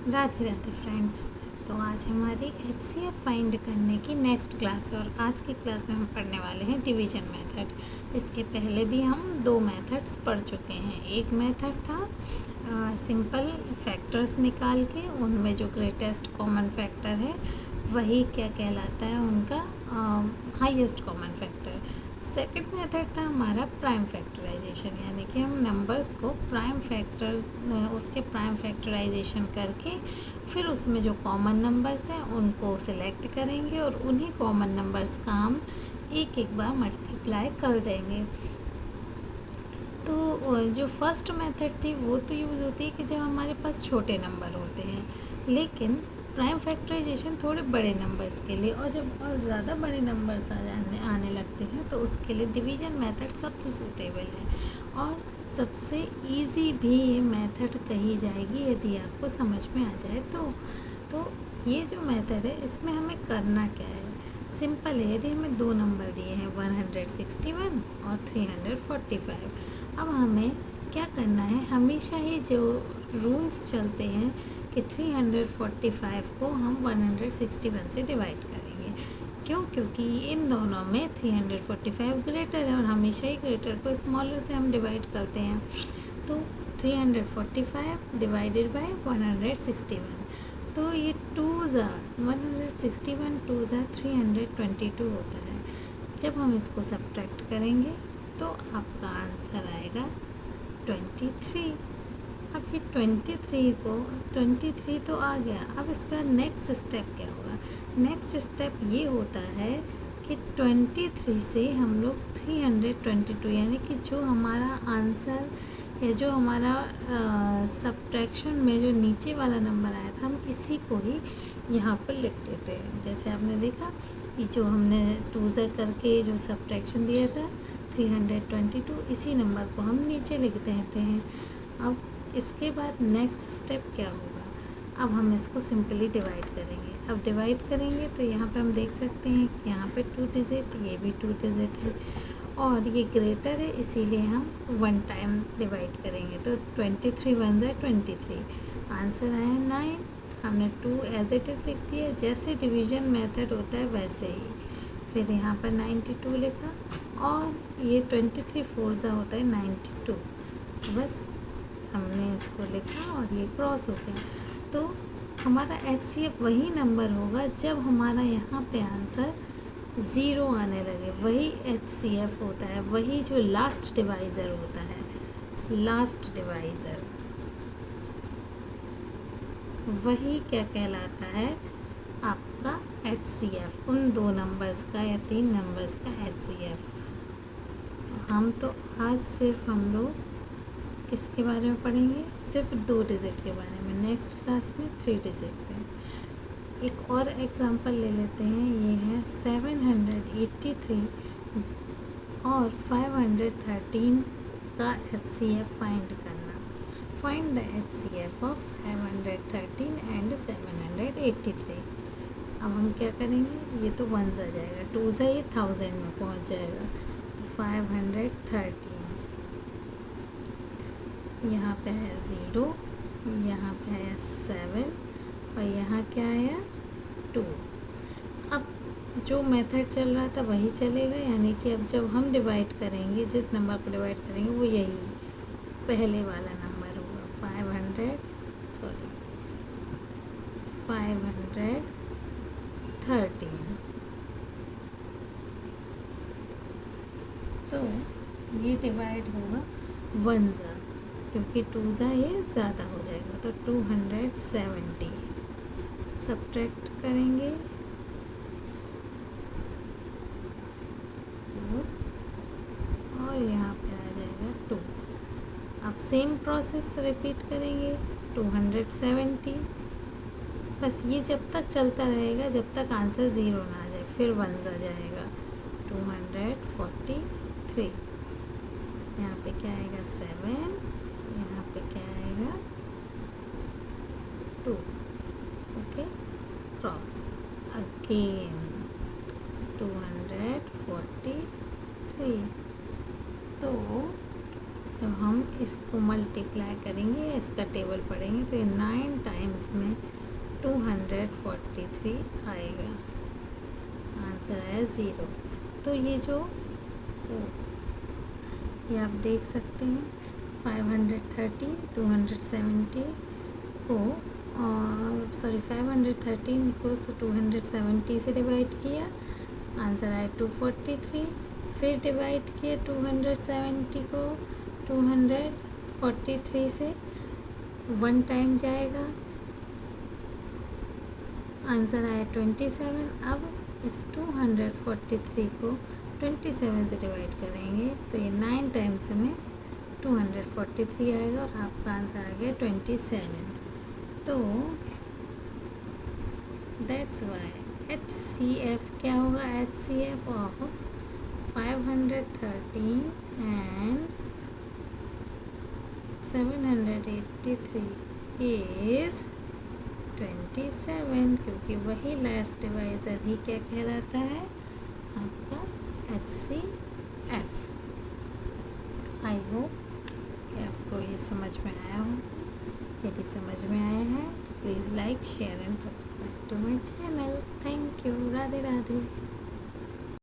Radhe Radhe friends. तो आज हमारी HCF फाइंड करने की नेक्स्ट क्लास है और आज की क्लास में हम पढ़ने वाले हैं डिवीजन मेथड। इसके पहले भी हम दो मेथड्स पढ़ चुके हैं। एक मेथड था सिंपल फैक्टर्स निकाल के उनमें जो ग्रेटेस्ट कॉमन फैक्टर है वही क्या कहलाता है, उनका highest common factor. Second method था हमारा प्राइम फैक्टराइजेशन, यानी कि हम नंबर्स को प्राइम फैक्टर्स उसके प्राइम फैक्टराइजेशन करके फिर उसमें जो कॉमन नंबर्स हैं उनको सिलेक्ट करेंगे और उन्हीं कॉमन नंबर्स का हम एक एक बार मल्टीप्लाई कर देंगे। तो जो फर्स्ट मेथड थी वो तो यूज़ होती है कि जब हमारे पास छोटे नंबर होते हैं, लेकिन प्राइम फैक्टराइजेशन थोड़े बड़े नंबर्स के लिए, और जब और ज़्यादा बड़े नंबर्स आने लगते हैं तो उसके लिए डिवीजन मेथड सबसे सूटेबल है और सबसे इजी भी ये मेथड कही जाएगी यदि आपको समझ में आ जाए तो ये जो मेथड है इसमें हमें करना क्या है, सिंपल है। यदि हमें दो नंबर दिए हैं 161 और 345, अब हमें क्या करना है, हमेशा ही जो रूल्स चलते हैं कि 345 को हम 161 से डिवाइड करेंगे। क्यों? क्योंकि इन दोनों में 345 ग्रेटर है और हमेशा ही ग्रेटर को स्मॉलर से हम डिवाइड करते हैं। तो 345 डिवाइडेड बाय 161, तो ये 161 टू ज़ा 322 होता है। जब हम इसको सब्ट्रैक्ट करेंगे तो आपका आंसर आएगा 23। अब ये 23 तो आ गया। अब इसका नेक्स्ट स्टेप क्या होगा? नेक्स्ट स्टेप ये होता है कि 23 से हम लोग 322, यानी कि जो हमारा आंसर या जो हमारा सब्ट्रैक्शन में जो नीचे वाला नंबर आया था, हम इसी को ही यहाँ पर लिख देते हैं। जैसे आपने देखा कि जो हमने 2 से करके जो सब्ट्रैक्शन दिया था 322, इसी नंबर को हम नीचे लिख देते हैं। अब इसके बाद नेक्स्ट स्टेप क्या होगा? अब हम इसको सिंपली डिवाइड करेंगे। अब डिवाइड करेंगे तो यहाँ पे हम देख सकते हैं कि यहाँ पे 2 डिजिट, ये भी 2 डिजिट है और ये ग्रेटर है, इसीलिए हम 1 टाइम डिवाइड करेंगे। तो 23 1 ज़ा 23, आंसर आया 9। हमने 2 एज इट इज़ लिख दिया, जैसे डिवीजन मेथड होता है वैसे ही। फिर यहाँ पर 92 लिखा और ये 23 4 ज़ा होता है 92, बस हमने इसको लिखा और ये क्रॉस हो गया। तो हमारा HCF वही नंबर होगा जब हमारा यहाँ पे आंसर 0 आने लगे, वही HCF होता है, वही जो लास्ट डिवाइज़र होता है। लास्ट डिवाइज़र वही क्या कहलाता है? आपका HCF, उन दो नंबर्स का या 3 नंबर्स का HCF। तो हम तो आज सिर्फ हम लोग किसके बारे में पढ़ेंगे? सिर्फ 2 डिजिट के बारे में। नेक्स्ट क्लास में 3 डिजिट पे। एक और एग्जांपल ले लेते हैं। ये है 783 और 513 का HCF फाइंड करना। Find the HCF of 513 and 783। अब हम क्या करेंगे? ये तो 1 आ जाएगा, 2 ज़ा ये 1000 में पहुंच जाएगा, तो 513, यहाँ पे है 0, यहाँ पे है 7 और यहाँ क्या आया 2। अब जो मेथड चल रहा था वही चलेगा, यानी कि अब जब हम डिवाइड करेंगे, जिस नंबर को डिवाइड करेंगे वो यही पहले वाला नंबर होगा। 513, तो ये डिवाइड होगा 1 ज़ा, क्योंकि 2 ज़ा ये ज़्यादा हो जाएगा, तो 270 सब्ट्रैक्ट करेंगे और यहाँ पे आ जाएगा 2। अब सेम प्रोसेस रिपीट करेंगे, 270, बस ये जब तक चलता रहेगा जब तक आंसर 0 ना आ जाए, फिर 1 आ जाएगा। 243, यहाँ पे क्या आएगा 7, यहाँ पे क्या आएगा 2, ओके, क्रॉस अगेन 243। तो जब हम इसको मल्टीप्लाई करेंगे या इसका टेबल पढ़ेंगे तो ये 9 टाइम्स में 243 आएगा। आंसर है 0। तो ये जो ये आप देख सकते हैं 530 270 को और 513 को 270 से डिवाइड किया, आंसर आया 243। फिर डिवाइड किया 270 को 243 से, 1 टाइम जाएगा, आंसर आया 27। अब इस 243 को 27 से डिवाइड करेंगे तो ये 9 टाइम्स में 243 आएगा और आपका आंसर आ गया 27। तो दैट्स वाई HCF क्या होगा, HCF ऑफ 513 एंड 783 इज़ 27, क्योंकि वही लास्ट डिवाइज़र ही क्या कहलाता है, आपका HCF। आई होप कि आपको ये समझ में आया हो। यदि समझ में आया है तो please like share and subscribe to my channel. Thank you. Radhe Radhe.